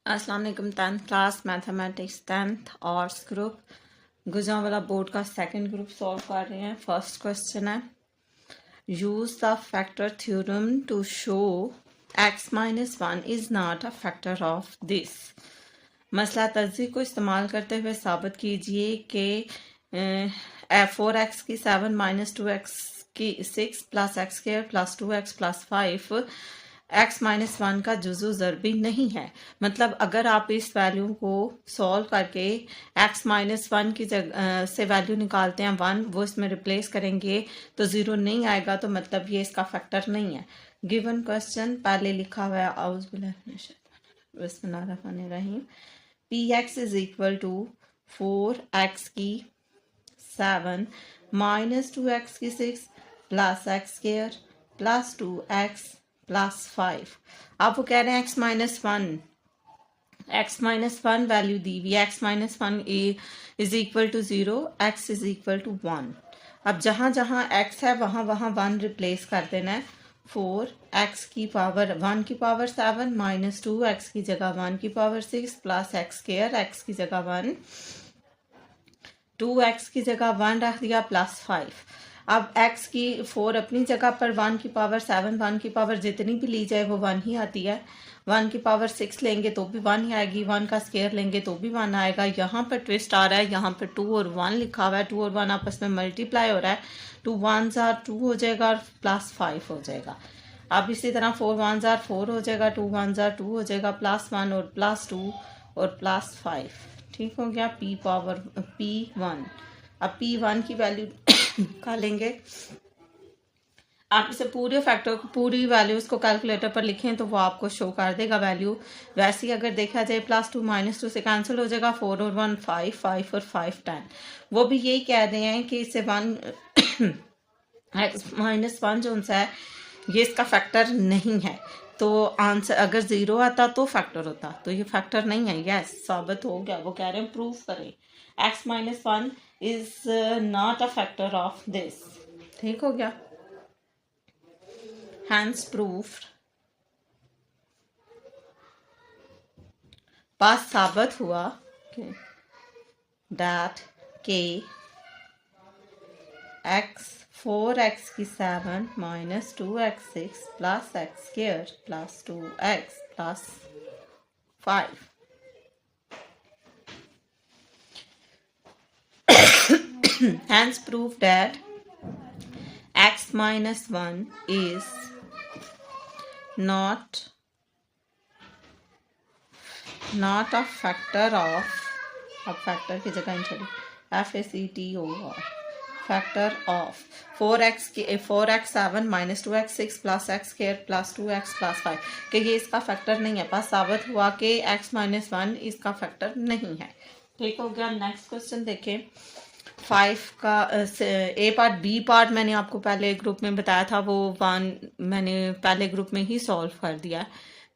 अस्सलाम वालेकुम। 10th class mathematics 10th arts group Gujranwala board का सेकंड ग्रुप सॉल्व कर रहे हैं। फर्स्ट क्वेश्चन है, use the factor theorem to show x-1 is not a factor of this. मसला तज्ज़ीह को इस्तेमाल करते हुए साबित कीजिए कि 4x की 7 माइनस 2x की 6 plus x square plus 2x plus 5 x-1 का जुज़ु ज़रबी नहीं है। मतलब अगर आप इस वैल्यू को सॉल्व करके x-1 की जगह से वैल्यू निकालते हैं 1, वो इसमें रिप्लेस करेंगे तो 0 नहीं आएगा, तो मतलब ये इसका फैक्टर नहीं है। गिवन क्वेश्चन पहले लिखा हुआ है, बिस्मिल्लाहिर्रहमानिर्रहीम, px is equal to 4x की 7 माइनस 2x की 6 plus x square plus 2x plus 5। अब वो कह रहे हैं x-1 वैल्यू दी हुई, x-1 is equal to 0, x is equal to 1। अब जहां जहां x है वहां वहां 1 रिप्लेस कर देना है। 4x की पावर 1 की पावर 7 माइनस 2x की जगह 1 की power 6 plus x square, x की जगह 1, 2x की जगह 1 रख दिया प्लस 5। अब x की 4 अपनी जगह पर, 1 की पावर 7, 1 की पावर जितनी भी ली जाए वो 1 ही आती है। 1 की पावर 6 लेंगे तो भी 1 ही आएगी, 1 का स्क्वायर लेंगे तो भी 1 आएगा। यहाँ पर ट्विस्ट आ रहा है, यहाँ पर 2 और 1 लिखा हुआ है, 2 और 1 आपस में मल्टीप्लाई हो रहा है, 2 1s are 2 हो जाएगा और प्लस 5 हो जाएगा। अब इसी तरह 4 1s are 4 हो जाएगा, 2 1s are 2 हो जाएगा, प्लस 1 और प्लस 2 और प्लस 5। ठीक हो गया, P1। अब P1 की वैल्यू निकालेंगे। आप इसे पूरे फैक्टर को, पूरी वैल्यूज को कैलकुलेटर पर लिखें तो वो आपको शो कर देगा वैल्यू। वैसे ही अगर देखा जाए प्लस 2 माइनस 2 से कैंसिल हो जाएगा, 4 और 1 5, 5 और 5 10। वो भी यही कह रहे हैं कि इसे 1 x-1 जो सा है ये इसका फैक्टर नहीं है। तो आंसर अगर 0 आता तो फैक्टर होता, तो ये फैक्टर नहीं है। यस, साबित हो गया। वो कह रहे हैं प्रूफ करें x-1 is not a factor of this. ठीक हो गया, हैंस प्रूफ। पास साबित हुआ दैट के x 4x की 7 minus 2x 6 plus x square plus 2x plus 5 hence prove that x-1 is not a factor of, अब फैक्टर की जगह छोड़ी, FACTOR, factor of 4x 7 minus 2x 6 plus x square plus 2x plus 5 कि ये इसका factor नहीं है। पास साबित हुआ कि x-1 इसका फैक्टर नहीं है। ठीक हो गया। नेक्स्ट क्वेश्चन देखें। 5 का ए पार्ट, बी पार्ट मैंने आपको पहले ग्रुप में बताया था, वो 1 मैंने पहले ग्रुप में ही सॉल्व कर दिया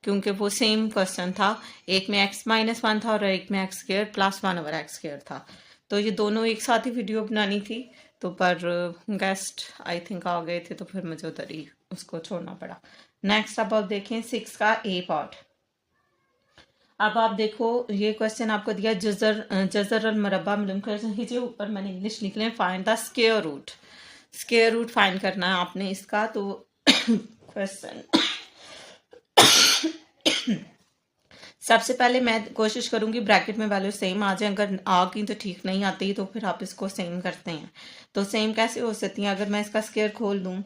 क्योंकि वो सेम क्वेश्चन था। एक में x-1 था और एक में x square plus 1 over x square था, तो ये दोनों एक साथ ही वीडियो बनानी थी, तो पर गेस्ट आई थिंक आ गए थे तो फिर मुझे उधर ही उसको छोड़ना पड़ा। नेक्स्ट अब आप देखें 6 का ए पार्ट। अब आप देखो, ये क्वेश्चन आपको दिया जजर अल मरबा नीचे ऊपर मैंने इंग्लिश लिख लें, find the square root find करना है आपने इसका। तो क्वेश्चन सबसे पहले मैं कोशिश करूंगी ब्रैकेट में वैल्यू सेम आ जाए, अगर आ गई तो ठीक, नहीं आती तो फिर आप इसको सेम करते हैं। तो सेम कैसे हो सकती हैं? अगर मैं इसका स्क्वायर खोल दूं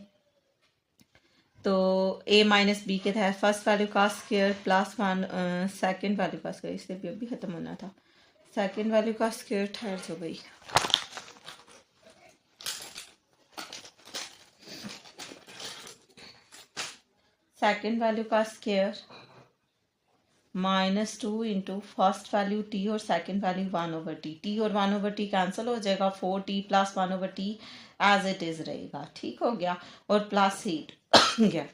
तो a माइनस बी के तहत फर्स्ट वैल्यू का स्क्वायर प्लस 1 सेकेंड वैल्यू का स्क्वायर, इसलिए भी अभी खत्म होना था, सेकेंड वैल्यू का स्क्वायर ठहर जो गई, सेकेंड वैल्यू का square minus 2 into first value t और सेकेंड वैल्यू 1 ओवर टी और 1 ओवर टी कैंसिल हो जाएगा, 4t plus 1 over t as it is रहेगा। ठीक हो गया, और प्लस 8 गया।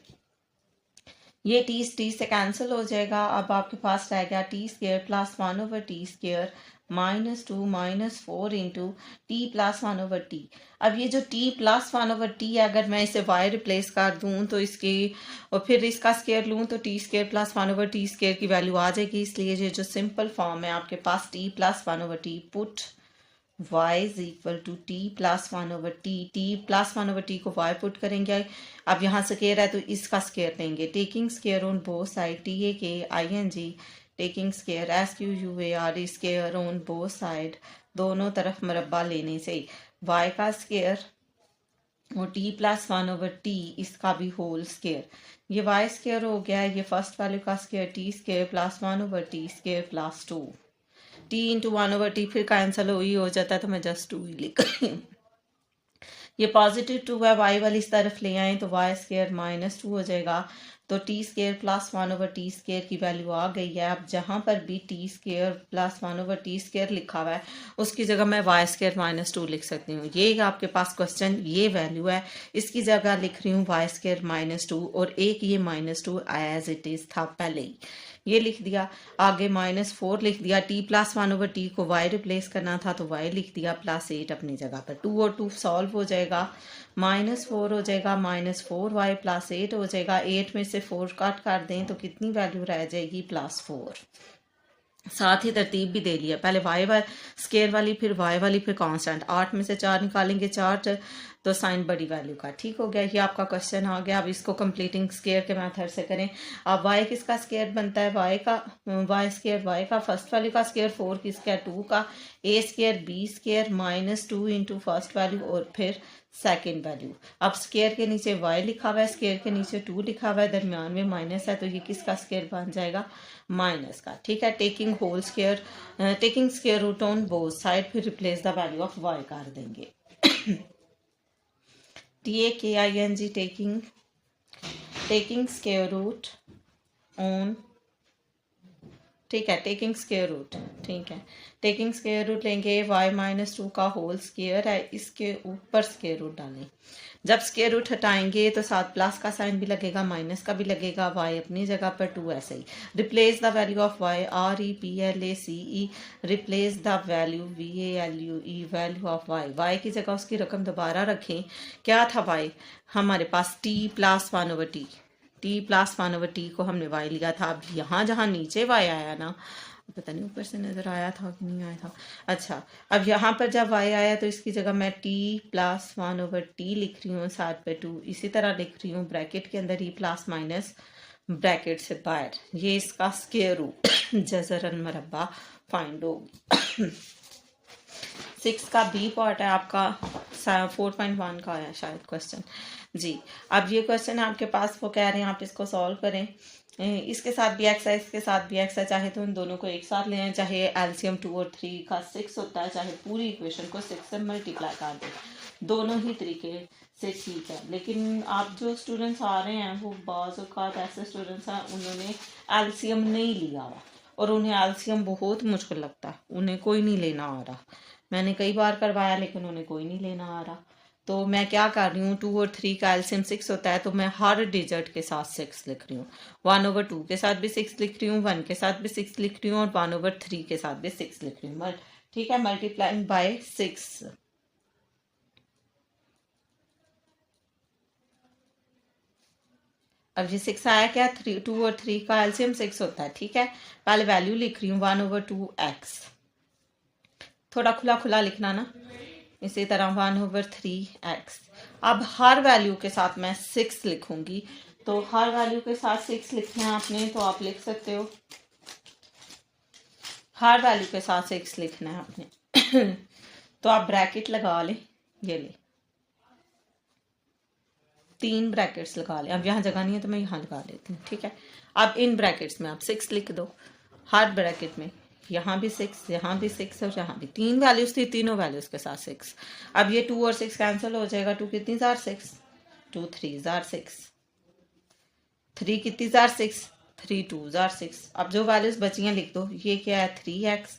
ये टी से कैंसिल हो जाएगा। अब आपके पास रह गया T square plus 1/t² -2 -4 into T plus 1/t। अब ये जो t प्लस 1/t है, अगर मैं इसे y रिप्लेस कर दूं तो इसकी और फिर इसका स्केयर लूं तो टी स्केयर प्लस 1/t² की वैल्यू आ जाएगी। इसलिए ये जो सिंपल फॉर्म है आपके पास t plus 1/t, put y is equal to t plus 1/t। T plus 1/t को y पुट करेंगे। अब यहाँ स्केयर है तो इसका स्केयर लेंगे। Taking square on both side, TAKING taking square SQUARE square on both side, दोनों तरफ मरब्बा लेने से y का स्केयर और t प्लस 1/t इसका भी होल स्केयर। ये y स्केयर हो गया है, ये फर्स्ट वैल्यू का square t square plus 1/t square plus 2। t into 1/t फिर कैंसिल हो जाता है तो मैं जस्ट 2 ही लिख रही हूँ। ये पॉजिटिव 2 है, y वाली इस तरफ ले आए तो y स्केयर -2 हो जाएगा। तो t स्केयर प्लस 1/t² की वैल्यू आ गई है। अब जहाँ पर भी t स्केयर प्लस 1/t² लिखा हुआ है उसकी जगह मैं y स्केयर -2 लिख सकती हूँ। ये आपके पास क्वेश्चन ये वैल्यू है, इसकी जगह लिख रही हूँ y स्केयर -2 और एक ये -2 एज इट इज था पहले ही, ये लिख दिया। आगे -4 लिख दिया। t प्लस 1/t को y रिप्लेस करना था तो y लिख दिया प्लस 8 अपनी जगह पर। 2 और 2 सॉल्व हो जाएगा, -4 हो जाएगा, -4y प्लस 8 हो जाएगा। 8 में से 4 कट कर दें तो कितनी वैल्यू रह जाएगी? +4। साथ ही तरतीब भी दे लिया, पहले y स्केयर वाली फिर y वाली फिर कांस्टेंट। 8 में से 4 निकालेंगे, 4 तो साइन बड़ी वैल्यू का। ठीक हो गया, ये आपका क्वेश्चन आ गया। अब इसको कंप्लीटिंग स्केयर के मेथड से करें। अब y किसका स्केयर बनता है? y स्केयर y का, फर्स्ट वैल्यू का स्केयर 4 की स्केयर 2 का, a square b square -2 into first value और फिर सेकेंड वैल्यू। अब स्केयर के नीचे y लिखा हुआ है, स्केयर के नीचे 2 लिखा हुआ है, दरमियान में माइनस है तो ये किसका स्केयर बन जाएगा? माइनस का। ठीक है, taking whole square, taking square root on both side, फिर replace the value of y कर देंगे। TAKING taking square root on, ठीक है, टेकिंग स्केयर रूट, ठीक है, टेकिंग स्केयर रूट लेंगे। y-2 का होल स्केयर है, इसके ऊपर स्केयर रूट डालें। जब स्केयर रूट हटाएंगे तो साथ प्लस का साइन भी लगेगा, माइनस का भी लगेगा, y अपनी जगह पर 2 ऐसे ही। Replace the value of y, REPLACE, replace the value VALUE, value of y की जगह उसकी रकम दोबारा रखें। क्या था y? हमारे पास t plus 1/t, t plus 1/t को हमने y लिया था। अब यहाँ जहाँ नीचे y आया ना, पता नहीं ऊपर से नजर आया था कि नहीं आया था। अच्छा, अब यहाँ पर जब y आया तो इसकी जगह मैं t प्लस 1/t लिख रही हूँ, साथ पे 2 इसी तरह लिख रही हूँ, ब्रैकेट के अंदर ही प्लस माइनस ब्रैकेट से बाहर। ये इसका स्क्वायर रूट जज़रन मरब्बा फाइंड होगी। 6 का बी पार्ट है आपका, 4.1 का आया शायद क्वेश्चन जी। अब ये क्वेश्चन है आपके पास, वो कह रहे हैं आप इसको सॉल्व करें। इसके साथ भी एक्स है, इसके साथ भी एक्स है, चाहे तो उन दोनों को एक साथ ले आए, चाहे एलसीएम 2 और 3 का 6 होता है, चाहे पूरी इक्वेशन को 6 से मल्टीप्लाई कर दें, दोनों ही तरीके से ठीक है। लेकिन आप जो स्टूडेंट्स आ रहे हैं वो बाज़ औक़ात ऐसे स्टूडेंट्स हैं उन्होंने एलसीएम नहीं लिया हुआ और उन्हें एलसीएम बहुत मुश्किल लगता है, उन्हें कोई नहीं लेना आ रहा। मैंने कई बार करवाया लेकिन उन्हें कोई नहीं लेना आ रहा। तो मैं क्या कर रही हूँ, 2 और 3 का एलसीएम 6 होता है तो मैं हर डिजिट के साथ 6 लिख रही हूँ। 1/2 के साथ भी 6 लिख रही हूँ, 1 के साथ भी 6 लिख रही हूँ और 1/3 के साथ भी 6 लिख रही हूँ। ठीक है, मल्टीप्लाइंग बाय 6। अब ये 6 आया क्या? 2 और 3 का एलसीएम 6 होता है। ठीक है, पहले वैल्यू लिख रही हूँ 1/2x, थोड़ा खुला खुला लिखना ना, इसी तरह 1/3x। अब हर वैल्यू के साथ मैं 6 लिखूंगी, तो हर वैल्यू के साथ 6 लिखना है आपने, तो आप लिख सकते हो हर वैल्यू के साथ 6 लिखना है आपने। तो आप ब्रैकेट लगा लें, ये ले 3 ब्रैकेट्स लगा लें। अब यहाँ जगह नहीं है तो मैं यहाँ लगा लेती हूँ। ठीक है, अब इन ब्रैकेट्स में आप 6 लिख दो, हर ब्रैकेट में, यहाँ भी 6, यहाँ भी 6 और यहाँ भी 3 वैल्यूज थी, तीनों वैल्यूज के साथ 6। अब ये 2 और 6 कैंसिल हो जाएगा, 2 कितनी जार 6, 2 3 जार 6, 3 कितनी जार 6, 3 2 जार 6। अब जो वैल्यूज बची हैं लिख दो। ये क्या है? 3x,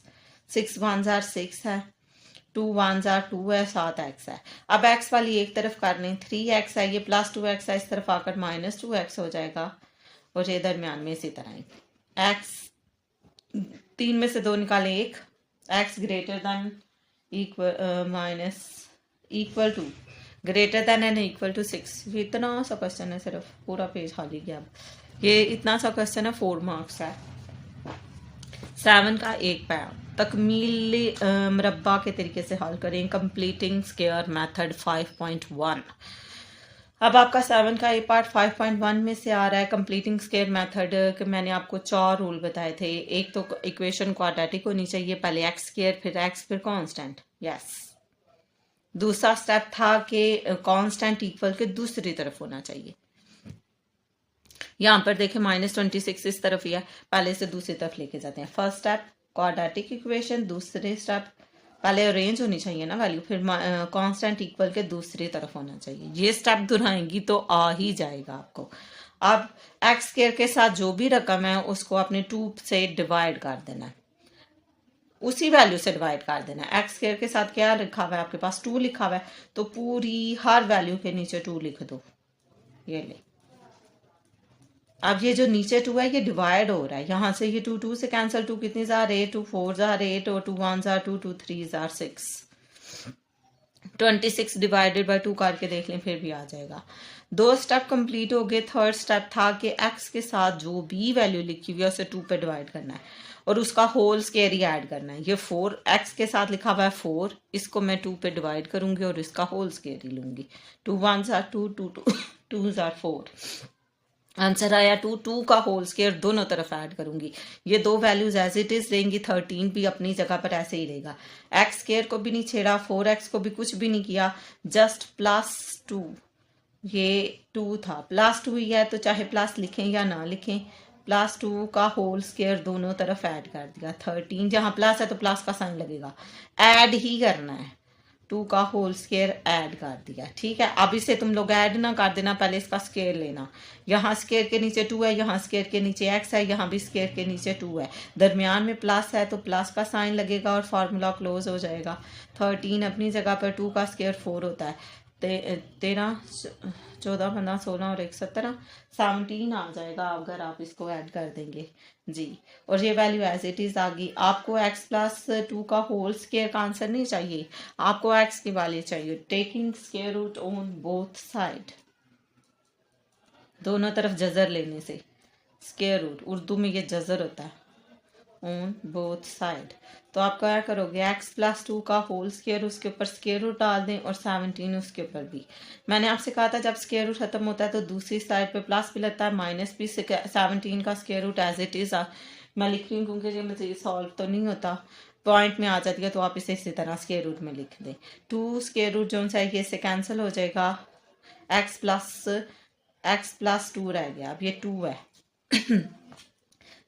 6 1 जार 6 है, 2 1 जार 2 है, 7x है। अब x वाली एक तरफ कर लें, 3x है, ये +2x है, इस तरफ आकर -2x हो जाएगा और ये दरमियान में इसी तरह ही। एक्स 3 में से 2 निकालें 1, x greater than equal minus equal to greater than and equal to 6। ये इतना सा क्वेश्चन है, सिर्फ पूरा पेज खाली गया। ये इतना सा क्वेश्चन है, 4 मार्क्स है। 7 का एक पार्ट तकमील मुरब्बा के तरीके से हल करें। Completing square method 5.1। अब आपका 7 का एक पार्ट 5.1 में से आ रहा है कंप्लीटिंग स्क्वायर मेथड। मैंने आपको 4 रूल बताए थे। एक तो इक्वेशन क्वाड्रेटिक होनी चाहिए, पहले एक्स स्क्वायर फिर एक्स फिर कांस्टेंट। यस। दूसरा स्टेप था कि कांस्टेंट इक्वल के दूसरी तरफ होना चाहिए। यहाँ पर देखें -26 इस तरफ ही है, पहले से दूसरी तरफ लेके जाते हैं। फर्स्ट स्टेप क्वाड्रेटिक इक्वेशन, दूसरे स्टेप पहले अरेंज होनी चाहिए ना वैल्यू, फिर कांस्टेंट इक्वल के दूसरी तरफ होना चाहिए। ये स्टेप दोहराएंगी तो आ ही जाएगा आपको। अब एक्स स्क्वायर के साथ जो भी रकम है उसको अपने 2 से डिवाइड कर देना है, उसी वैल्यू से डिवाइड कर देना है। एक्स स्क्वायर के साथ क्या लिखा हुआ है आपके पास? 2 लिखा हुआ है, तो पूरी हर वैल्यू के नीचे 2 लिख दो। ये ले, अब ये जो नीचे 2 है ये डिवाइड हो रहा है, यहां से ये 2 से कैंसिल, 2 कितनी जार 8, 2 4 जार 8 और 2 1 जार 2, 2 3 जार 6। 26 डिवाइडेड बाय 2 करके देख लें, फिर भी आ जाएगा। 2 स्टेप कंप्लीट हो गए। थर्ड स्टेप था कि एक्स के साथ जो भी वैल्यू लिखी हुई है उसे 2 पे डिवाइड करना है और उसका होल स्क्वायर ही ऐड करना है। ये 4 एक्स के साथ लिखा हुआ है 4, इसको मैं 2 पे डिवाइड करूंगी और इसका होल स्क्वायर ही लूंगी। 2 1 जार 2, 2 जार 4। आंसर आया 2, 2 का होल स्क्वायर दोनों तरफ ऐड करूंगी। ये 2 वैल्यूज एज इट इज रहेंगी। 13 भी अपनी जगह पर ऐसे ही रहेगा। एक्स स्क्वायर को भी नहीं छेड़ा, 4x को भी कुछ भी नहीं किया, जस्ट +2। ये 2 था, +2 ही है तो चाहे प्लस लिखें या ना लिखें, +2 का होल स्क्वायर दोनों तरफ ऐड कर दिया। 13 जहां प्लस है तो प्लस का साइन लगेगा, ऐड ही करना है। 2 का होल स्क्वायर ऐड कर दिया। ठीक है, अब इसे तुम लोग ऐड ना कर देना, पहले इसका स्क्वायर लेना। यहाँ स्क्वायर के नीचे 2 है, यहाँ स्क्वायर के नीचे x है, यहाँ भी स्क्वायर के नीचे 2 है, दरमियान में प्लस है तो प्लस का साइन लगेगा और फार्मूला क्लोज हो जाएगा। 13 अपनी जगह पर, 2 का स्क्वायर 4 होता है। 13 14 15 16 और 1 17 17 आ जाएगा अगर आप इसको ऐड कर देंगे जी। और ये वैल्यू एज इट इज आ गई। आपको x + 2 का होल स्क्वायर का आंसर नहीं चाहिए, आपको x की वैल्यू चाहिए। Taking square root on both side, दोनों तरफ जजर लेने से स्क्वायर रूट, उर्दू में ये जजर होता है, ऑन बोथ साइड। तो आप क्या करोगे, x + 2 का होल स्क्वायर, उसके ऊपर स्क्वायर रूट डाल दें और 17 उसके ऊपर भी। मैंने आपसे कहा था जब स्क्वायर रूट खत्म होता है तो दूसरी साइड पे प्लस भी लगता है, माइनस भी। 17 का square root as it is मैं लिख रही हूँ क्योंकि ये मुझे सॉल्व तो नहीं होता, पॉइंट में आ जाती है, तो आप इसे इसी तरह स्क्वायर रूट में लिख दें। 2 स्क्वायर रूट जो सा ये से कैंसिल हो जाएगा, x + 2 रह गया। अब ये 2 है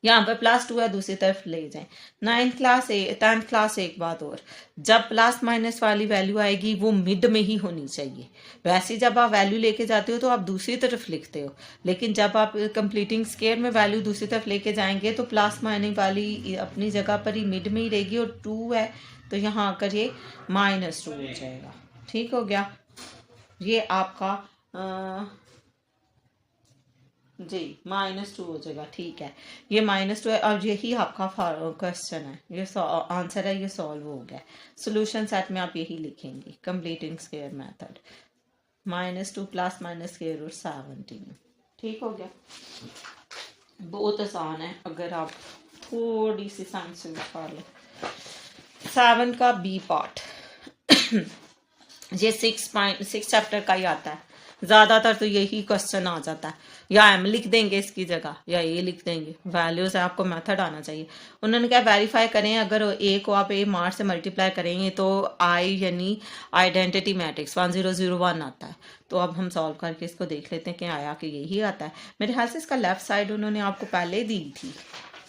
यहाँ पर +2 है, दूसरी तरफ ले जाएं। 10th क्लास एक बात और, जब प्लस माइनस वाली वैल्यू आएगी वो मिड में ही होनी चाहिए। वैसे जब आप वैल्यू लेके जाते हो तो आप दूसरी तरफ लिखते हो, लेकिन जब आप कंप्लीटिंग स्क्वायर में वैल्यू दूसरी तरफ लेके जाएंगे तो प्लस माइनस वाली अपनी जगह पर ही मिड में ही रहेगी। और 2 है तो यहाँ आकर ये -2 हो जाएगा। ठीक हो गया, ये आपका जी -2 हो जाएगा। ठीक है, ये -2 है और यही आपका क्वेश्चन है, ये आंसर है, ये सॉल्व हो गया। सॉल्यूशन सेट में आप यही लिखेंगे, completing square method, -2 + square root 17। ठीक हो गया, बहुत आसान है अगर आप थोड़ी सी साइंस यूज कर लें। 7 का बी पार्ट ये 6 चैप्टर का ही आता है, ज्यादातर तो यही क्वेश्चन आ जाता है, या एम लिख देंगे इसकी जगह या ए लिख देंगे, वैल्यू से आपको मेथड आना चाहिए। उन्होंने क्या वेरीफाई करें, अगर ए को आप A से मल्टीप्लाई करेंगे तो आई यानी आइडेंटिटी मैट्रिक्स 1001 आता है। तो अब हम सॉल्व करके इसको देख लेते हैं कि आया कि यही आता है। मेरे ख्याल से इसका लेफ्ट साइड उन्होंने आपको पहले दी थी,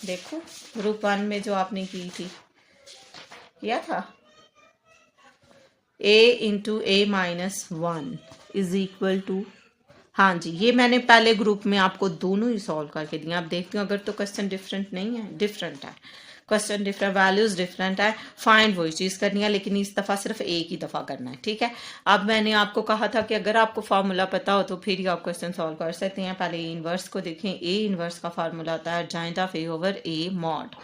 देखो ग्रुप 1 में जो आपने की थी, किया था a × a - 1 = हाँ जी, ये मैंने पहले ग्रुप में आपको दोनों ही सॉल्व करके दिए। आप देखते हो अगर तो क्वेश्चन डिफरेंट नहीं है, डिफरेंट है। क्वेश्चन डिफरेंट, वैल्यूज डिफरेंट है, फाइंड वही चीज़ करनी है, लेकिन इस दफ़ा सिर्फ एक ही दफ़ा करना है, ठीक है। अब मैंने आपको कहा था कि अगर आपको फार्मूला पता हो तो फिर ही आप क्वेश्चन सॉल्व कर सकते हैं। पहले ए इनवर्स को देखें। ए इनवर्स का फार्मूला होता है joint of A over A mod,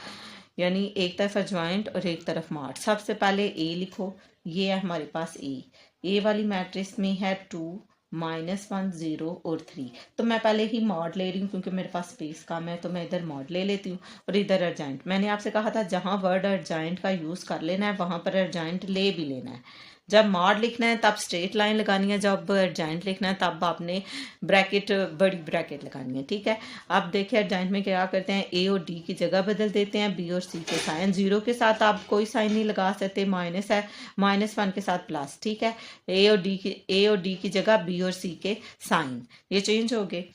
यानी एक तरफ जॉइंट और एक तरफ मॉड। सबसे पहले ए लिखो, ये है हमारे पास ए वाली मैट्रिक्स में है 2 -1 0 और 3। तो मैं पहले ही मॉड ले रही हूँ क्योंकि मेरे पास स्पेस कम है, तो मैं इधर मॉड ले लेती हूँ और इधर अर्जेंट। मैंने आपसे कहा था जहाँ वर्ड अर्जेंट का यूज़ कर लेना है वहाँ पर अर्जेंट ले भी लेना है। जब मॉड लिखना है तब स्ट्रेट लाइन लगानी है, जब अर्जेंट लिखना है तब आपने ब्रैकेट, बड़ी ब्रैकेट लगानी है, ठीक है। अब देखिए अर्जेंट में क्या करते हैं, ए और डी की जगह बदल देते हैं, बी और सी के साइन। जीरो के साथ आप कोई साइन नहीं लगा सकते, माइनस है, -1 के साथ प्लस, ठीक है। ए और डी की जगह बी और सी के साइन ये चेंज हो गए।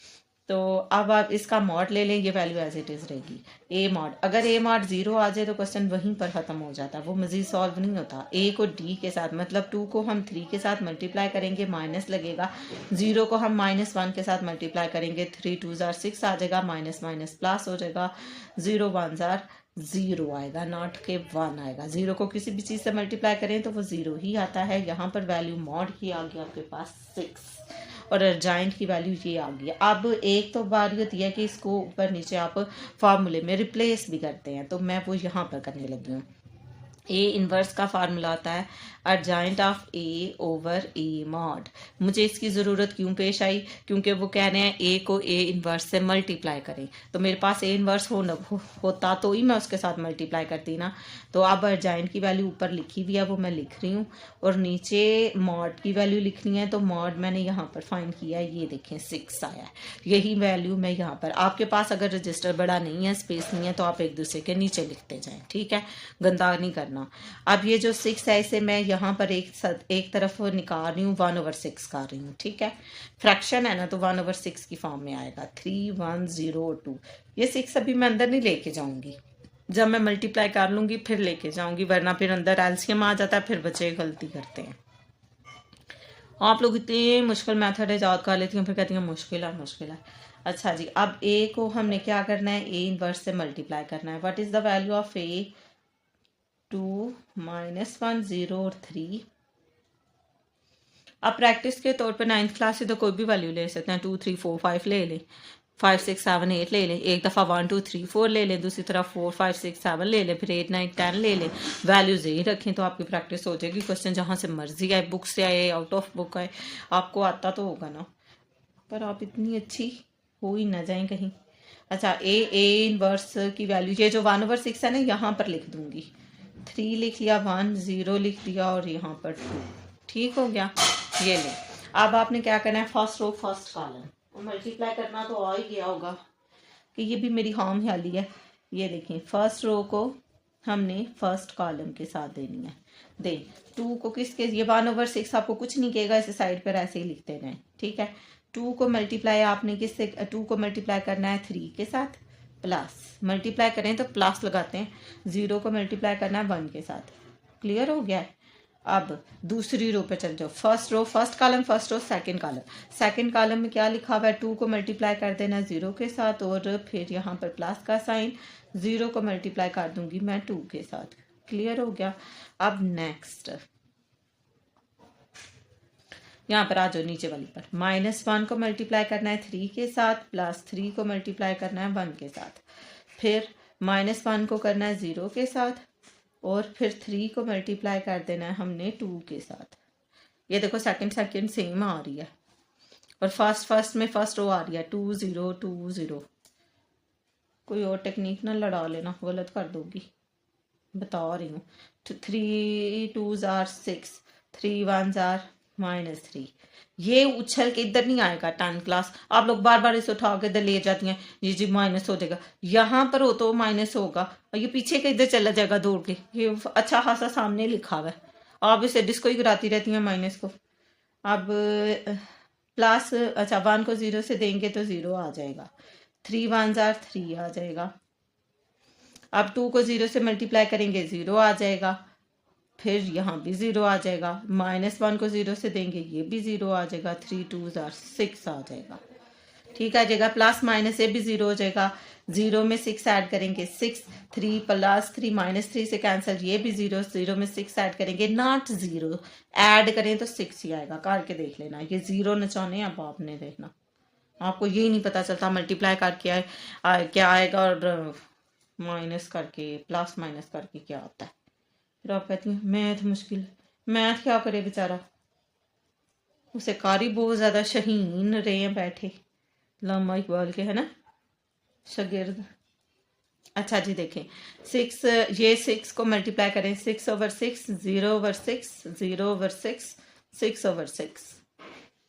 तो अब आप इसका मॉड ले लें, ये वैल्यू एज इट इज़ रहेगी ए मॉड। अगर ए मॉड 0 आ जाए तो क्वेश्चन वहीं पर ख़त्म हो जाता है, वो मज़ीद सॉल्व नहीं होता। ए को डी के साथ, मतलब 2 को हम 3 के साथ मल्टीप्लाई करेंगे, माइनस लगेगा। 0 को हम -1 के साथ मल्टीप्लाई करेंगे, 3 2 6 आ जाएगा, माइनस माइनस प्लस हो जाएगा, 0 1 0 आएगा, नॉट के 1 आएगा। 0 को किसी भी चीज़ से मल्टीप्लाई करें तो वो 0 ही आता है। यहाँ पर वैल्यू मॉड की आ गई आपके पास 6 और अर्जेंट की वैल्यू ये आ गई। अब एक तो बारी होती है कि इसको ऊपर नीचे आप फार्मूले में रिप्लेस भी करते हैं, तो मैं वो यहाँ पर करने लगी हूँ। ए इनवर्स का फार्मूला आता है urgent of A over A mod. मुझे इसकी ज़रूरत क्यों पेश आई, क्योंकि वो कह रहे हैं ए को ए इनवर्स से मल्टीप्लाई करें, तो मेरे पास ए इनवर्स होता तो ही मैं उसके साथ मल्टीप्लाई करती ना। तो अब अर्जेंट की वैल्यू ऊपर लिखी हुई है, वो मैं लिख रही हूँ, और नीचे मॉड की वैल्यू लिखनी है। तो मॉड मैंने यहाँ पर फाइंड किया है, ये देखें 6 आया है। यही वैल्यू मैं यहाँ पर, आपके पास अगर रजिस्टर बड़ा नहीं है, स्पेस नहीं है, तो आप एक दूसरे के नीचे लिखते जाएं, ठीक है, गंदा नहीं करना। अब ये जो 6 है इसे मैं यहाँ पर एक तरफ निकाल रही हूँ, 1/6 कर रही हूँ, ठीक है। फ्रैक्शन है ना, तो 1/6 की फॉर्म में आएगा, 3 1 0 2। ये 6 अभी मैं अंदर नहीं लेके जाऊंगी, जब मैं मल्टीप्लाई कर लूंगी फिर लेके जाऊंगी, वरना फिर अंदर एलसीएम आ जाता है, फिर बच्चे गलती करते हैं। आप लोग इतने मुश्किल मेथड ईजाद कर लेती हैं, फिर कहती हैं मुश्किल है मुश्किल है। अच्छा जी, अब ए को हमने क्या करना है, ए इनवर्स से मल्टीप्लाई करना है। What is the value of ए, 2 -1 0 और 3। अब प्रैक्टिस के तौर पे 9th क्लास से तो कोई भी वैल्यू ले सकते हैं, 2 3 4 5 ले लें, 5 6 7 8 ले लें, एक दफ़ा 1 2 3 4 ले लें, दूसरी तरफ 4 5 6 7 ले लें, फिर 8 9 10 ले लें। वैल्यूज यही रखें तो आपकी प्रैक्टिस हो जाएगी। क्वेश्चन जहाँ से मर्जी आए, बुक से आए, आउट ऑफ बुक आए, आपको आता तो होगा ना, पर आप इतनी अच्छी हो ही ना जाए कहीं। अच्छा, ए इनवर्स की वैल्यू, ये जो 1/6 है ना, यहाँ पर लिख दूंगी, 3 लिख लिया, 1 0 लिख दिया, और यहाँ पर 2, ठीक हो गया। ये ले, अब आपने क्या करना है, फर्स्ट रो फर्स्ट कॉलम, और मल्टीप्लाई करना तो आ ही गया होगा कि ये भी मेरी हाम ख्याली है। ये देखें, फर्स्ट रो को हमने फर्स्ट कॉलम के साथ देनी है। दे 2 को किसके, ये 1/6 आपको कुछ नहीं कहेगा, इसे साइड पर ऐसे ही लिखते रहें, ठीक है। 2 को मल्टीप्लाई आपने किससे, 2 को मल्टीप्लाई करना है 3 के साथ, प्लस मल्टीप्लाई करें तो प्लस लगाते हैं, 0 को मल्टीप्लाई करना है 1 के साथ। क्लियर हो गया है। अब दूसरी रो पे चल जाओ, first row first column, first row second column. Second column में क्या लिखा हुआ है, 2 को मल्टीप्लाई कर देना 0 के साथ, और फिर यहाँ पर प्लस का साइन, 0 को मल्टीप्लाई कर दूंगी मैं 2 के साथ। क्लियर हो गया। अब नेक्स्ट यहाँ पर आ जाओ नीचे वाली पर, -1 को मल्टीप्लाई करना है 3 के साथ, प्लस 3 को मल्टीप्लाई करना है 1 के साथ, फिर -1 को करना है 0 के साथ, और फिर 3 को मल्टीप्लाई कर देना है हमने 2 के साथ। ये देखो सेकंड सेम आ रही है, और फर्स्ट में फर्स्ट रो आ रही है 2 0 2 0। कोई और टेक्निक ना लड़ा लेना, गलत कर दोगी, बता रही हूँ। 3 2 6, 3 1 -3। ये उछल के इधर नहीं आएगा 10 क्लास, आप लोग बार बार इसे उठा के इधर ले जाती हैं, ये जी माइनस हो जाएगा, यहाँ पर हो तो माइनस होगा, और ये पीछे के इधर चला जाएगा दौड़ के। ये अच्छा खासा सामने लिखा हुआ है, आप इसे डिस्को ही कराती रहती हैं माइनस को। अब प्लस, अच्छा 1 को 0 से देंगे तो 0 आ जाएगा, 3 1 3 आ जाएगा। अब 2 को 0 से मल्टीप्लाई करेंगे 0 आ जाएगा, फिर यहाँ भी 0 आ जाएगा, -1 को 0 से देंगे ये भी 0 आ जाएगा, 3 2 6 आ जाएगा, ठीक आ जाएगा। प्लस माइनस ये भी 0 हो जाएगा। 0 में 6 ऐड करेंगे 6, 3 प्लस 3 माइनस 3 से कैंसिल, ये भी 0, 0 में 6 ऐड करेंगे नॉट 0, ऐड करें तो 6 ही आएगा। करके देख लेना, ये 0 नचाने अब आपने देखना, आपको यही नहीं पता चलता मल्टीप्लाई करके क्या आएगा और माइनस करके प्लस माइनस करके क्या होता है। फिर आप कहती हैं मैथ मुश्किल, मैथ क्या करे बेचारा, उसे कारी बहुत ज़्यादा शहीन रहे हैं बैठे लामा इकबाल के, है ना शागिर्द। अच्छा जी देखें 6, ये 6 को मल्टीप्लाई करें 6/6, 0/6, 0/6, 6/6।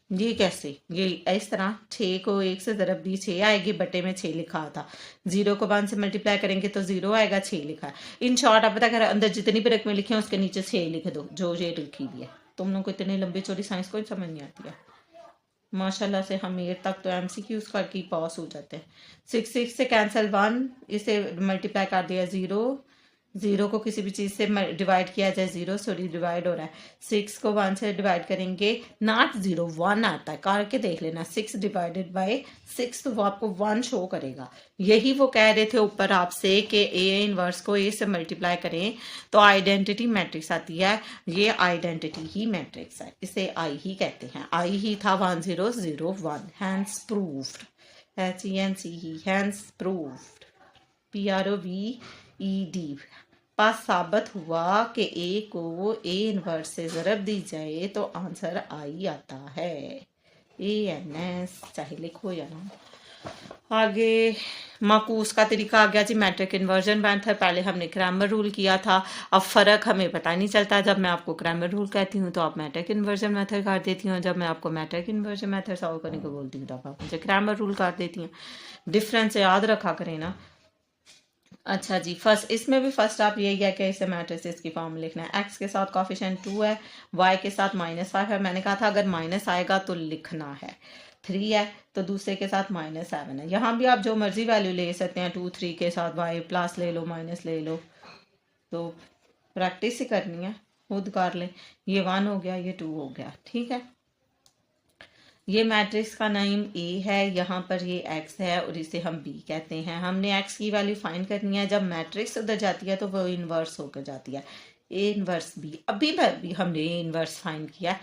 ये कैसे, ये इस तरह 6 को 1 से ज़रब दी 6 आएगी, बटे में 6 लिखा था। 0 को 1 से मल्टीप्लाई करेंगे तो 0 आएगा, 6 लिखा है। इन शॉर्ट आप पता कर अंदर जितनी भी रकमें लिखी हैं उसके नीचे 6 लिख दो जो ये लिखी हुई है। तुम लोग को इतनी लंबी चौड़ी साइंस को समझ नहीं आती है माशाल्लाह से। हम ये तक तो MCQs करके पास हो जाते हैं। 6 से कैंसिल 1, इसे मल्टीप्लाई कर दिया 0, 0 को किसी भी चीज़ से डिवाइड किया जाए 0, सॉरी डिवाइड हो रहा है। 6 को 1 से डिवाइड करेंगे नॉट 0, 1 आता है, करके देख लेना। 6 डिवाइडेड बाय 6 तो वो आपको 1 शो करेगा। यही वो कह रहे थे ऊपर आपसे कि ए इनवर्स को ए से मल्टीप्लाई करें तो आइडेंटिटी मैट्रिक्स आती है। ये आइडेंटिटी ही मैट्रिक्स है, इसे आई ही कहते हैं। आई ही था 1001, hence proved, HENCE, hence proved, PROVED। पास साबित हुआ कि ए को ए इनवर्स से ज़रब दी जाए तो आंसर आई आता है। ANS चाहे लिखो या ना। आगे माकूस का तरीका आ गया जी, मैट्रिक इन्वर्जन मेथड। पहले हमने क्रैमर रूल किया था, अब फ़र्क हमें पता नहीं चलता। जब मैं आपको क्रैमर रूल कहती हूँ तो आप मैट्रिक इन्वर्जन मेथड कर देती हूँ, जब मैं आपको मैट्रिक इन्वर्जन मेथड सॉल्व करने को बोलती हूँ तब आप मुझे क्रैमर रूल कर देती हैं। डिफरेंस याद रखा करें ना। अच्छा जी, फर्स्ट इसमें भी फर्स्ट आप यही है कि इसे मैट्रिसेस की फॉर्म लिखना है। एक्स के साथ कॉफिशिएंट 2 है, वाई के साथ -5 है। मैंने कहा था अगर माइनस आएगा तो लिखना है। 3 है तो दूसरे के साथ -7 है। यहाँ भी आप जो मर्जी वैल्यू ले सकते हैं, 2, 3 के साथ वाई प्लस ले लो, माइनस ले लो, तो प्रैक्टिस ही करनी है, खुद कर लें। ये 1 हो गया, ये 2 हो गया, ठीक है। ये मैट्रिक्स का नाम ए है, यहाँ पर ये एक्स है और इसे हम बी कहते हैं। हमने एक्स की वैल्यू फाइंड करनी है। जब मैट्रिक्स उधर जाती है तो वो इन्वर्स होकर जाती है, ए इन्वर्स बी। अभी भी हमने ए इन्वर्स फाइंड किया,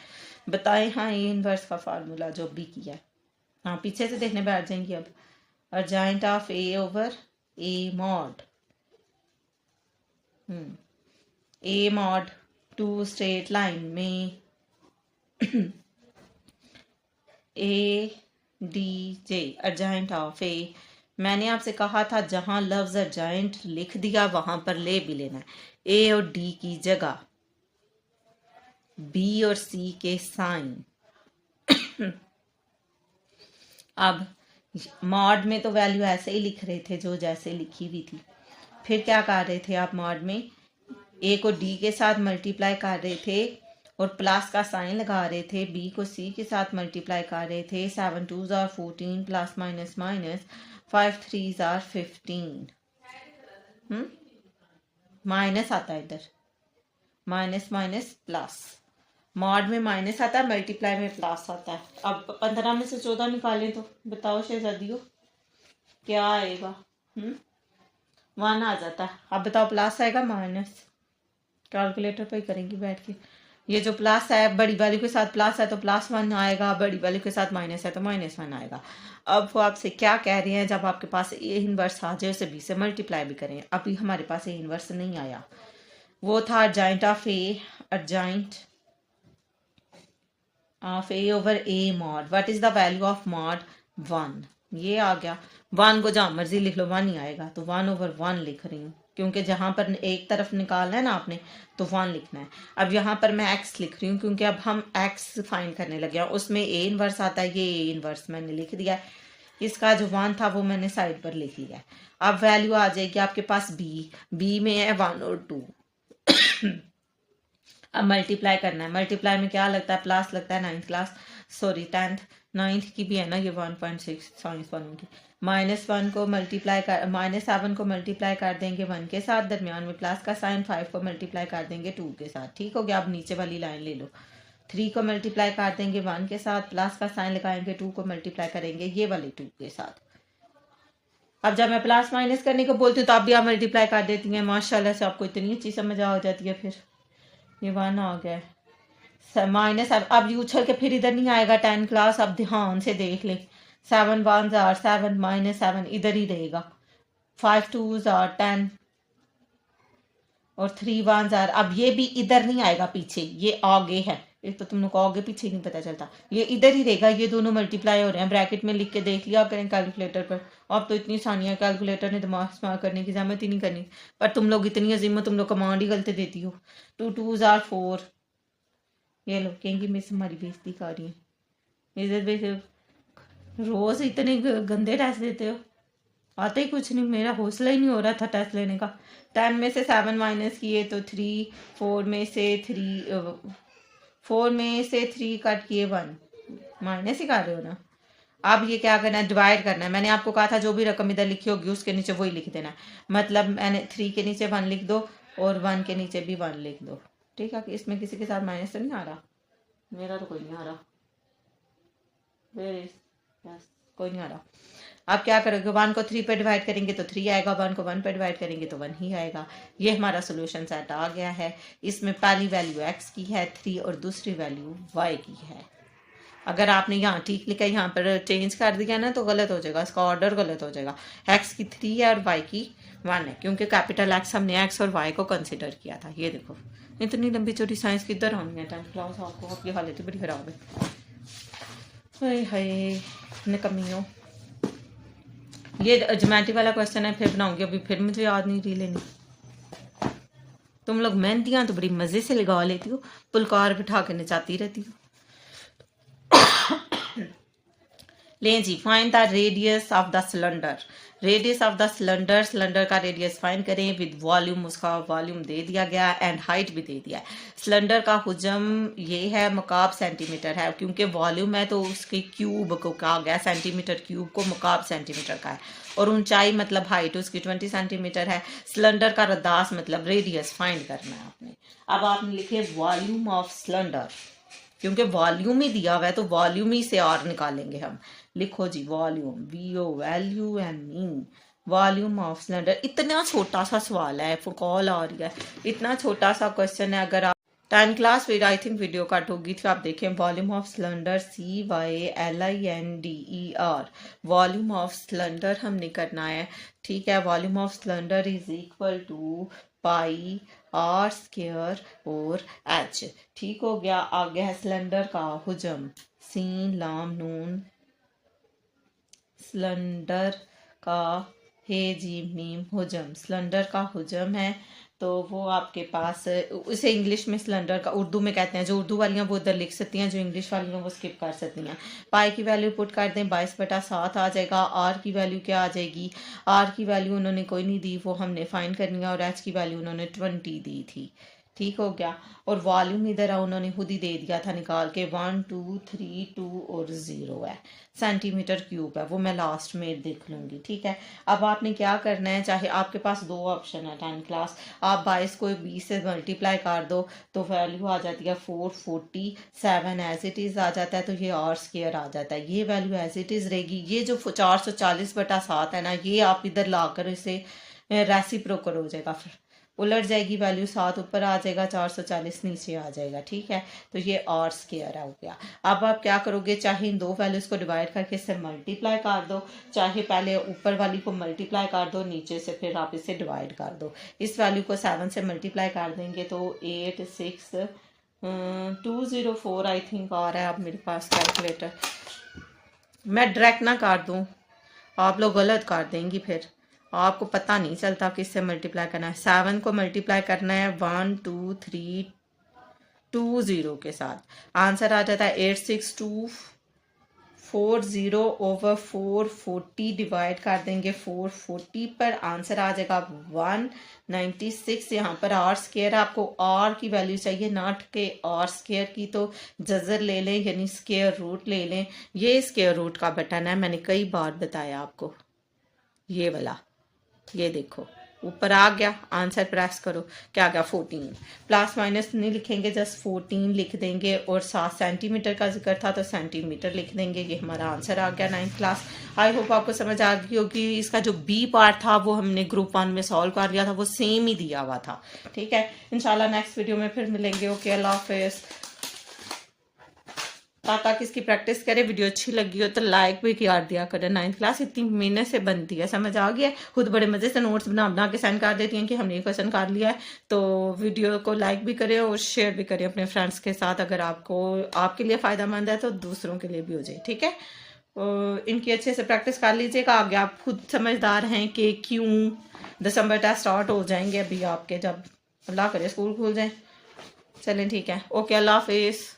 बताएं। हाँ, ए इन्वर्स का फार्मूला जो बी किया है, हाँ पीछे से देखने बैठ जाएंगी अब। Urgent of A over A mod, A mod 2 straight line में ADJ अर्जेंट ऑफ ए। मैंने आपसे कहा था जहां लफ्ज अर्जेंट लिख दिया वहां पर ले भी लेना है। ए और डी की जगह बी और सी के साइन। अब मॉड में तो वैल्यू ऐसे ही लिख रहे थे जो जैसे लिखी हुई थी। फिर क्या कर रहे थे आप मॉड में, ए को डी के साथ मल्टीप्लाई कर रहे थे और प्लस का साइन लगा रहे थे। बी को सी के साथ मल्टीप्लाई कर रहे थे। 7 2s are 14 plus minus minus 5 3s are 15। Minus आता है इधर, माइनस माइनस प्लस। मॉड में माइनस आता है, मल्टीप्लाई में प्लस आता है। अब 15 में से 14 निकालें तो बताओ शहजादियों क्या आएगा। 1 आ जाता है। अब बताओ प्लस आएगा माइनस, कैलकुलेटर पे ही करेंगी बैठ के। ये जो प्लस है बड़ी वैल्यू के साथ प्लस है तो +1 आएगा, बड़ी वैल्यू के साथ माइनस है तो -1 आएगा। अब वो आपसे क्या कह रहे हैं, जब आपके पास ए इनवर्स आ जाए उसे बी से मल्टीप्लाई भी करें। अभी हमारे पास ए इनवर्स नहीं आया, वो था urgent of A, urgent of A over A mod. What is the value of mod? 1। ये आ गया। 1 को जहाँ मर्जी लिख लो 1 ही आएगा, तो 1/1 लिख रही हूँ क्योंकि जहाँ पर एक तरफ निकालना है ना आपने तो 1 लिखना है। अब यहाँ पर मैं x लिख रही हूँ क्योंकि अब हम x फाइंड करने लगे हैं। उसमें a इनवर्स आता है, ये a इनवर्स मैंने लिख दिया है। इसका जो 1 था वो मैंने साइड पर लिख लिया है। अब वैल्यू आ जाएगी आपके पास b में है 1 और 2। अब मल्टीप्लाई करना है। मल्टीप्लाई में क्या लगता है? प्लस लगता है। 9th की भी है ना ये 1.6 साइंस वालों की। -1 को मल्टीप्लाई कर, -7 को मल्टीप्लाई कर देंगे 1 के साथ, दरमियान में प्लस का साइन। 5 को मल्टीप्लाई कर देंगे 2 के साथ। ठीक हो गया। अब नीचे वाली लाइन ले लो, 3 को मल्टीप्लाई कर देंगे 1 के साथ, प्लस का साइन लगाएंगे, 2 को मल्टीप्लाई करेंगे ये वाले 2 के साथ। अब जब मैं प्लस माइनस करने को बोलती हूँ तो आप भी आप मल्टीप्लाई कर देती हैं। माशाल्लाह से आपको इतनी अच्छी समझ आ जाती है। फिर ये 1 आ गया माइनस, अब ये उछल के फिर इधर नहीं आएगा 10 क्लास। अब ध्यान से देख लें, 7 1s are 7 माइनस 7 इधर ही रहेगा, 5 2s are 10 और 3 1s are, अब ये भी इधर नहीं आएगा पीछे, ये आगे है। एक तो तुम लोग को आगे पीछे नहीं पता चलता, ये इधर ही रहेगा। ये दोनों मल्टीप्लाई हो रहे हैं, ब्रैकेट में लिख के देख लिया करें कैलकुलेटर पर। अब तो इतनी आसानी है, कैलकुलेटर ने दिमाग इस्तेमाल करने की जहमत ही नहीं करनी। पर तुम लोग इतनी अजीमत, तुम लोग कमांड ही गलत देती हो। 2 2s are 4, ये लोग कहेंगे मिस हमारी बेइज्जती कर रही है। इधर रोज इतने गंदे टेस्ट देते हो, आते ही कुछ नहीं। मेरा हौसला ही नहीं हो रहा था टेस्ट लेने का। 10 में से 7 माइनस किए तो 3, 4 में से 3 कट किए 1, माइनस ही कर रहे हो ना। अब ये क्या करना है, डिवाइड करना है। मैंने आपको कहा था जो भी रकम इधर लिखी होगी उसके नीचे वही लिख देना है। मतलब मैंने 3 के नीचे 1 लिख दो और 1 के नीचे भी 1 लिख दो, ठीक है। इसमें किसी के साथ माइनस तो नहीं आ रहा, मेरा तो कोई नहीं आ रहा, कोई नहीं आ रहा। अब क्या करोगे, 1 को 3 पे डिवाइड करेंगे तो 3 आएगा, 1 को 1 पे डिवाइड करेंगे तो 1 ही आएगा। ये हमारा सोल्यूशन सेट आ गया है। इसमें पहली वैल्यू x की है 3 और दूसरी वैल्यू y की है। अगर आपने यहाँ ठीक लिखा, यहाँ पर चेंज कर दिया ना तो गलत हो जाएगा, इसका ऑर्डर गलत हो जाएगा। x की 3 है और y की 1 है, क्योंकि कैपिटल X हमने x और y को कंसिडर किया था। ये देखो इतनी लंबी चौड़ी साइंस किधर आनी है 10th क्लास आपको, आपकी हालत ही बड़ी खराब है। हाय हाय निकम्मियों। ये ज्योमेट्री वाला क्वेश्चन है, फिर बनाऊंगी, अभी फिर मुझे याद नहीं रही लेनी। तुम लोग मेहंदियां तो बड़ी मजे से लगा लेती हो, पुलकार बिठा के नचाती रहती हो। लें जी, find the radius of the cylinder. Radius of the cylinder, cylinder का रेडियस फाइंड करें विद वॉल्यूम। उसका वॉल्यूम दे दिया गया एंड हाइट भी दे दिया है। सिलेंडर का हुजम ये है, मकाब सेंटीमीटर है, क्योंकि वॉल्यूम है तो उसके क्यूब को कहा गया, सेंटीमीटर क्यूब को मकाब सेंटीमीटर का है। और ऊंचाई मतलब हाइट उसकी 20 सेंटीमीटर है। सिलेंडर का रदास मतलब रेडियस फाइंड करना है आपने। अब आपने लिखे वॉल्यूम ऑफ सिलेंडर, क्योंकि वॉल्यूम ही दिया हुआ है तो वॉल्यूम ही से और निकालेंगे हम। लिखो जी volume, VOLUME, volume of cylinder. इतना छोटा सा सवाल है, कॉल आ रही है, इतना छोटा सा क्वेश्चन है। अगर आप 10 क्लास फिर आई थिंक वीडियो कट होगी तो आप देखें। Volume of cylinder CYLINDER, volume of cylinder हमने करना है, ठीक है। Volume of cylinder is equal to pi R square और H, ठीक हो गया। आगे है सिलेंडर का हुजम, सीन लाम नून, सिलेंडर का हे जीम मीम हुजम, सिलेंडर का हुजम है तो वो आपके पास, उसे इंग्लिश में सिलेंडर का उर्दू में कहते हैं। जो उर्दू वालियाँ वो उधर लिख सकती हैं, जो इंग्लिश वालियाँ वो स्किप कर सकती हैं। पाई की वैल्यू पुट कर दें, 22/7 आ जाएगा। आर की वैल्यू क्या आ जाएगी, आर की वैल्यू उन्होंने कोई नहीं दी, वो हमने फाइंड करनी है। और एच की वैल्यू उन्होंने 20 दी थी, ठीक हो गया। और वॉल्यूम इधर उन्होंने खुद ही दे दिया था निकाल के, 1 2 3 2 और 0 है, सेंटीमीटर क्यूब है, वो मैं लास्ट में देख लूँगी, ठीक है। अब आपने क्या करना है, चाहे आपके पास 2 ऑप्शन है 10 क्लास, आप 22 को 20 से मल्टीप्लाई कर दो तो वैल्यू आ जाती है 447, एज इट इज़ आ जाता है, तो ये R स्क्वायर आ जाता है। ये वैल्यू एज इट इज़ रहेगी। ये जो 440/7 है ना, ये आप इधर लाकर इसे रेसिप्रोकल हो जाएगा, फिर उलट जाएगी वैल्यू, 7 ऊपर आ जाएगा, 440 नीचे आ जाएगा, ठीक है। तो ये R स्क्वायर हो गया। अब आप क्या करोगे, चाहे इन 2 वैल्यूज़ को डिवाइड करके इससे मल्टीप्लाई कर दो, चाहे पहले ऊपर वाली को मल्टीप्लाई कर दो, नीचे से फिर आप इसे डिवाइड कर दो। इस वैल्यू को 7 से मल्टीप्लाई कर देंगे तो 86204 आई थिंक आ रहा है। अब मेरे पास कैलकुलेटर, मैं डायरेक्ट ना कर दूँ, आप लोग गलत कर देंगी, फिर आपको पता नहीं चलता किससे मल्टीप्लाई करना है। 7 को मल्टीप्लाई करना है 12320 के साथ, आंसर आ जाता है 86240 ओवर 440, डिवाइड कर देंगे 440 पर, आंसर आ जाएगा 196। यहाँ पर R स्क्वायर, आपको R की वैल्यू चाहिए नॉट के R स्क्वायर की, तो जजर ले लें यानी स्क्वायर रूट ले लें। ये स्क्वायर रूट का बटन है, मैंने कई बार बताया आपको, ये वाला, ये देखो ऊपर आ गया, आंसर प्रेस करो, क्या आ गया 14। प्लस माइनस नहीं लिखेंगे, जस्ट 14 लिख देंगे, और 7 सेंटीमीटर का जिक्र था तो सेंटीमीटर लिख देंगे। ये हमारा आंसर आ गया 9th क्लास। आई होप आपको समझ आ गई होगी। इसका जो बी पार्ट था वो हमने ग्रुप 1 में सॉल्व कर लिया था, वो सेम ही दिया हुआ था। ठीक है, इंशाल्लाह नेक्स्ट वीडियो में फिर मिलेंगे। ओके, अल्लाह हाफिज। ताकि इसकी प्रैक्टिस करें। वीडियो अच्छी लगी हो तो लाइक भी कर दिया करें। 9th क्लास इतनी मेहनत से बनती है, समझ आ गया। खुद बड़े मजे से नोट्स बना बना के सेंड कर देती हैं कि हमने ये क्वेश्चन कर लिया है। तो वीडियो को लाइक भी करें और शेयर भी करें अपने फ्रेंड्स के साथ। अगर आपको आपके लिए फायदेमंद है तो दूसरों के लिए भी हो जाए। ठीक है, इनकी अच्छे से प्रैक्टिस कर लीजिएगा। आगे आप खुद समझदार हैं कि क्यों दिसंबर टेस्ट स्टार्ट हो जाएंगे अभी आपके, जब अल्लाह करे स्कूल खुल जाए। चलें ठीक है, ओके, अल्लाह हाफिज।